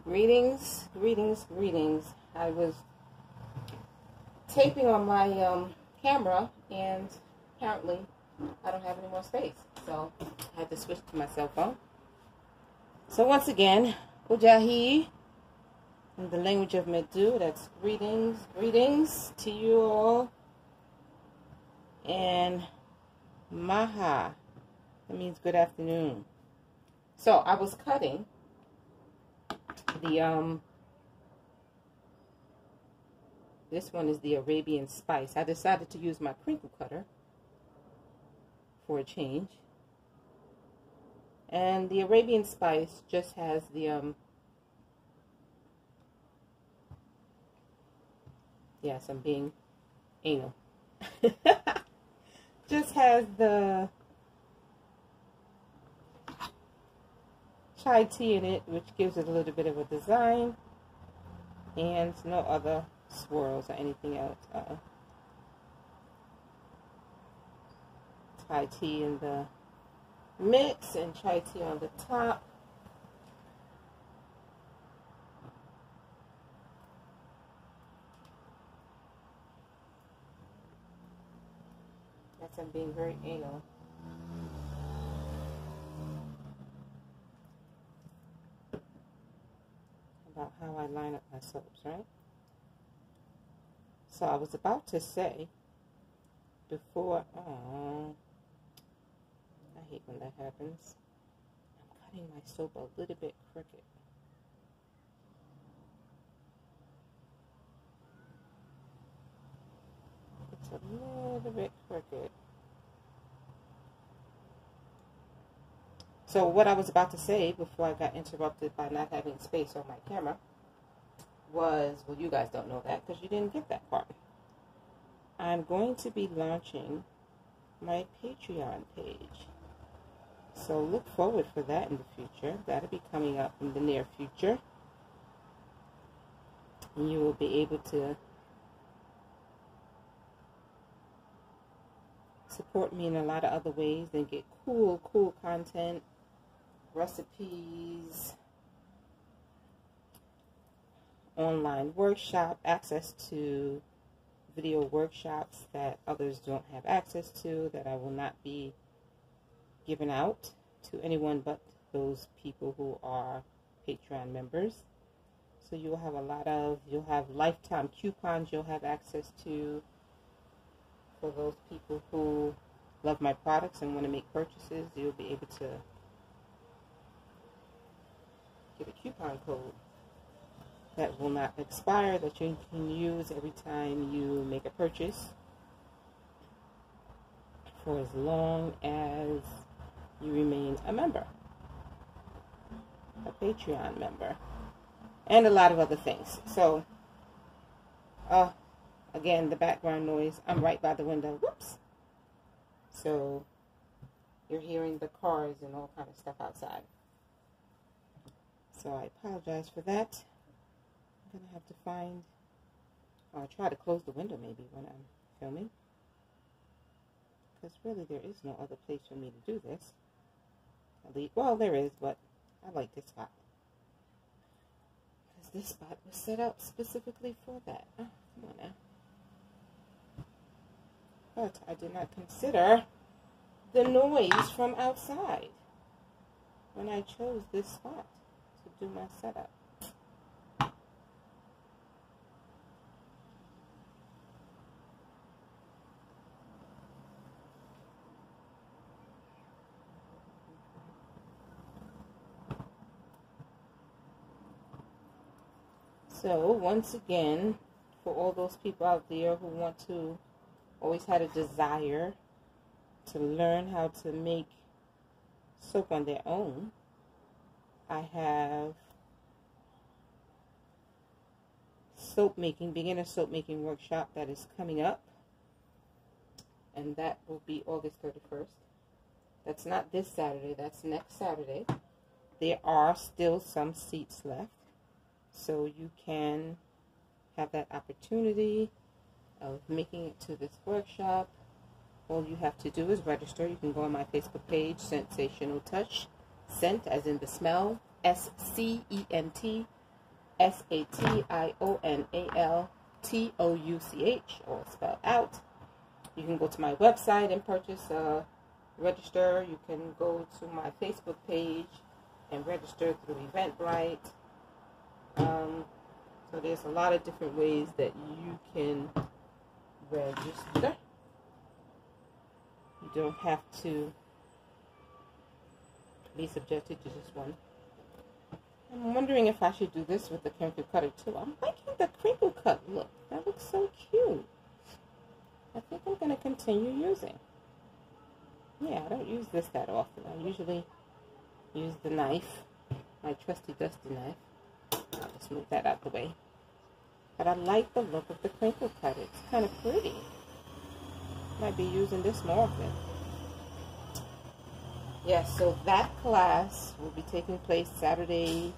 Greetings, greetings, greetings. I was taping on my camera, and apparently I don't have any more space, so I had to switch to my cell phone. So once again, Ujahi, in the language of Medu, that's greetings, greetings to you all, and Maha, that means good afternoon. So I was cutting the this one is the Arabian spice. I decided to use my crinkle cutter for a change, and the Arabian spice just has the yes, I'm being anal. Just has the chai tea in it, which gives it a little bit of a design, and no other swirls or anything else. Chai tea in the mix and chai tea on the top. That's, I'm being very anal. About how I line up my soaps, right? So I was about to say before, oh, I hate when that happens. I'm cutting my soap a little bit crooked. It's a little bit crooked. So what I was about to say before I got interrupted by not having space on my camera was, well, you guys don't know that because you didn't get that part. I'm going to be launching my Patreon page. So look forward for that in the future. That'll be coming up in the near future. And you will be able to support me in a lot of other ways and get cool content, recipes, online workshop, access to video workshops that others don't have access to, that I will not be giving out to anyone but those people who are Patreon members. So you'll have you'll have lifetime coupons you'll have access to for those people who love my products and want to make purchases. You'll be able to get a coupon code that will not expire, that you can use every time you make a purchase for as long as you remain a member, a Patreon member, and a lot of other things. So, again, the background noise, I'm right by the window, whoops. So, you're hearing the cars and all kind of stuff outside. So, I apologize for that. I'm going to have to find, I'll try to close the window maybe when I'm filming, because really there is no other place for me to do this. Well, there is, but I like this spot, because this spot was set up specifically for that. Oh, come on now. But I did not consider the noise from outside when I chose this spot to do my setup. So, once again, for all those people out there who want to, always had a desire to learn how to make soap on their own, I have beginner soap making workshop that is coming up, and that will be August 31st. That's not this Saturday, that's next Saturday. There are still some seats left, so you can have that opportunity of making it to this workshop. All you have to do is register. You can go on my Facebook page, Sensational Touch, scent as in the smell, SCENT, SATIONALTOUCH, all spelled out. You can go to my website and purchase, register. You can go to my Facebook page and register through Eventbrite. So there's a lot of different ways that you can register. You don't have to be subjected to just one. I'm wondering if I should do this with the crinkle cutter too. I'm liking the crinkle cut look. That looks so cute. I think I'm going to continue using. Yeah, I don't use this that often. I usually use the knife, my trusty dusty knife. I'll just move that out the way. But I like the look of the crinkle cutter. It's kind of pretty. Might be using this more often. Yes, so that class will be taking place Saturday,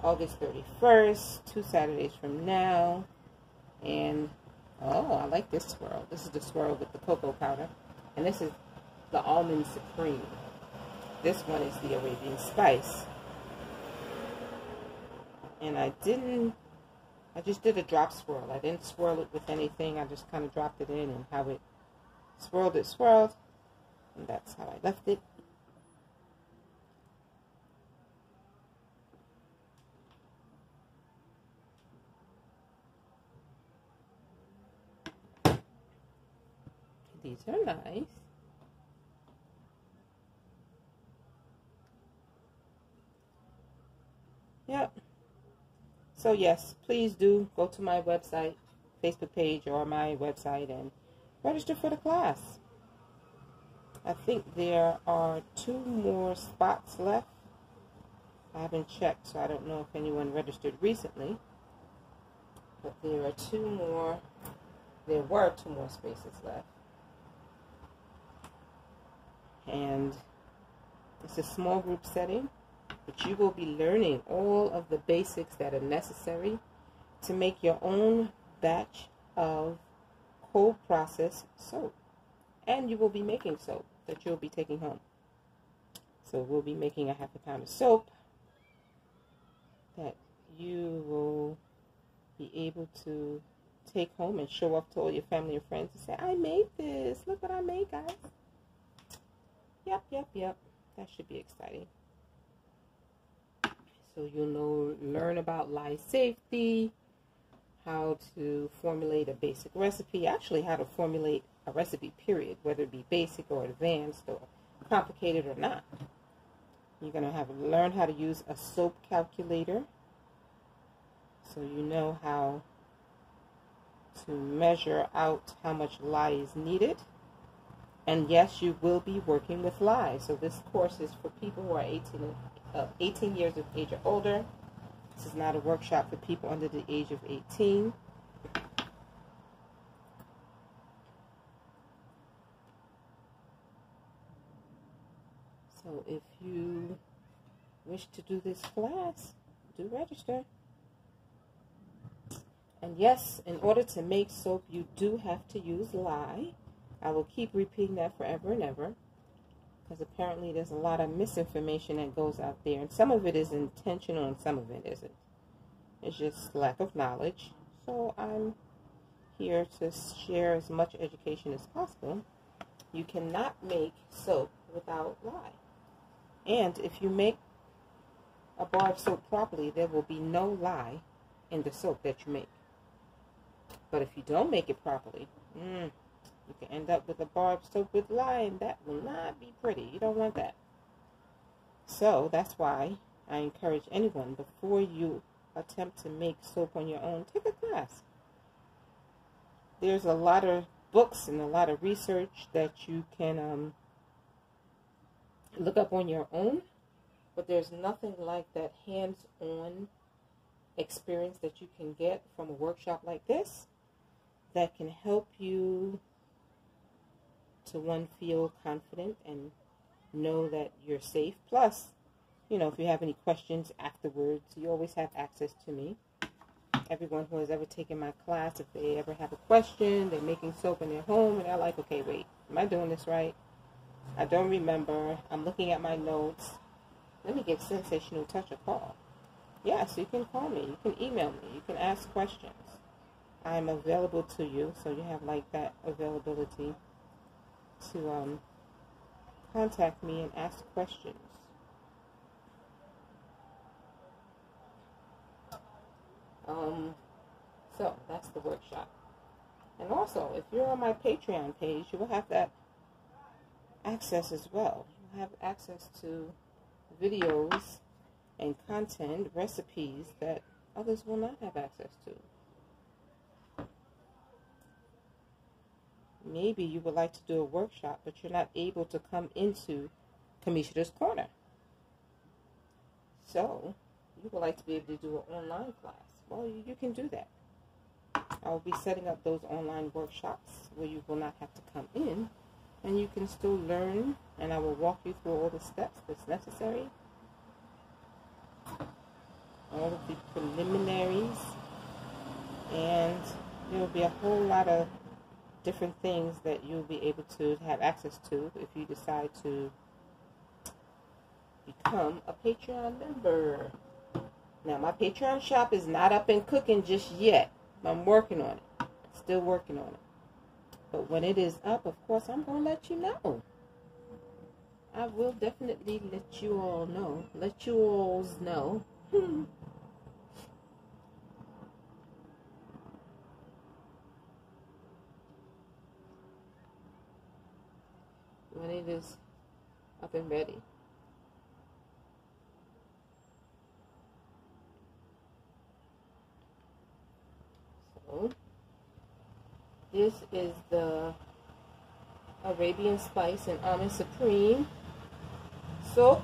August 31st, 2 Saturdays from now. And, oh, I like this swirl. This is the swirl with the cocoa powder. And this is the Almond Supreme. This one is the Arabian Spice. And I just did a drop swirl. I didn't swirl it with anything. I just kind of dropped it in, and how it swirled, and that's how I left it. These are nice. Yep. So yes, please do go to my website, Facebook page, or my website and register for the class. I think there are 2 more spots left. I haven't checked, so I don't know if anyone registered recently. But there were 2 more spaces left. And it's a small group setting, but you will be learning all of the basics that are necessary to make your own batch of cold process soap. And you will be making soap that you'll be taking home. So we'll be making a 1/2 pound of soap that you will be able to take home and show off to all your family and friends and say, I made this. Look what I made, guys. Yep. That should be exciting. So you'll learn about lye safety, how to formulate a basic recipe, actually how to formulate a recipe, period, whether it be basic or advanced or complicated or not. You're going to learn how to use a soap calculator, so you know how to measure out how much lye is needed. And yes, you will be working with lye. So this course is for people who are 18 years of age or older. This is not a workshop for people under the age of 18. So if you wish to do this class, do register. And yes, in order to make soap, you do have to use lye. I will keep repeating that forever and ever, because apparently there's a lot of misinformation that goes out there, and some of it is intentional and some of it isn't. It's just lack of knowledge. So I'm here to share as much education as possible. You cannot make soap without lye. And if you make a bar of soap properly, there will be no lye in the soap that you make. But if you don't make it properly, you can end up with a bar of soap with lye, and that will not be pretty. You don't want that. So that's why I encourage anyone, before you attempt to make soap on your own, take a class. There's a lot of books and a lot of research that you can look up on your own, but there's nothing like that hands-on experience that you can get from a workshop like this that can help you to, one, feel confident and know that you're safe. Plus, you know, if you have any questions afterwards, you always have access to me. Everyone who has ever taken my class, if they ever have a question, they're making soap in their home, and they're like, okay, wait, am I doing this right? I don't remember. I'm looking at my notes. Let me give Sensational Touch a call. Yes, you can call me. You can email me. You can ask questions. I'm available to you, so you have like that availability to contact me and ask questions. So that's the workshop. And also, if you're on my Patreon page, you will have that access as well. You have access to videos and content, recipes that others will not have access to. Maybe you would like to do a workshop, but you're not able to come into Kamisha's Corner. So, you would like to be able to do an online class. Well, you can do that. I will be setting up those online workshops where you will not have to come in, and you can still learn, and I will walk you through all the steps that's necessary, all of the preliminaries, and there will be a whole lot of different things that you'll be able to have access to if you decide to become a Patreon member. Now, my Patreon shop is not up and cooking just yet. I'm working on it. Still working on it. But when it is up, of course, I'm going to let you know. I will definitely let you all know. Let you alls know. When it is up and ready. So, this is the Arabian Spice and Almond Supreme soap.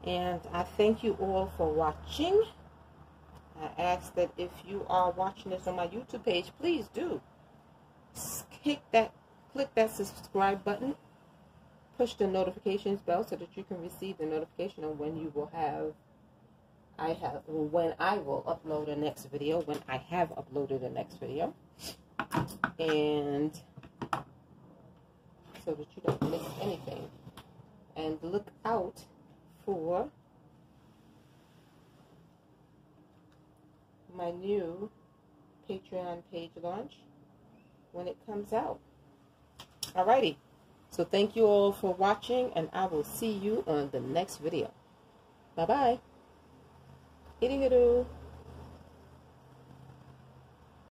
And I thank you all for watching. I ask that if you are watching this on my YouTube page, please do click that subscribe button. Push the notifications bell so that you can receive the notification on when you will have when I will upload the next video, when I have uploaded the next video. And so that you don't miss anything. And look out for my new Patreon page launch when it comes out. Alrighty. So thank you all for watching, and I will see you on the next video. Bye-bye. Itty-hoo.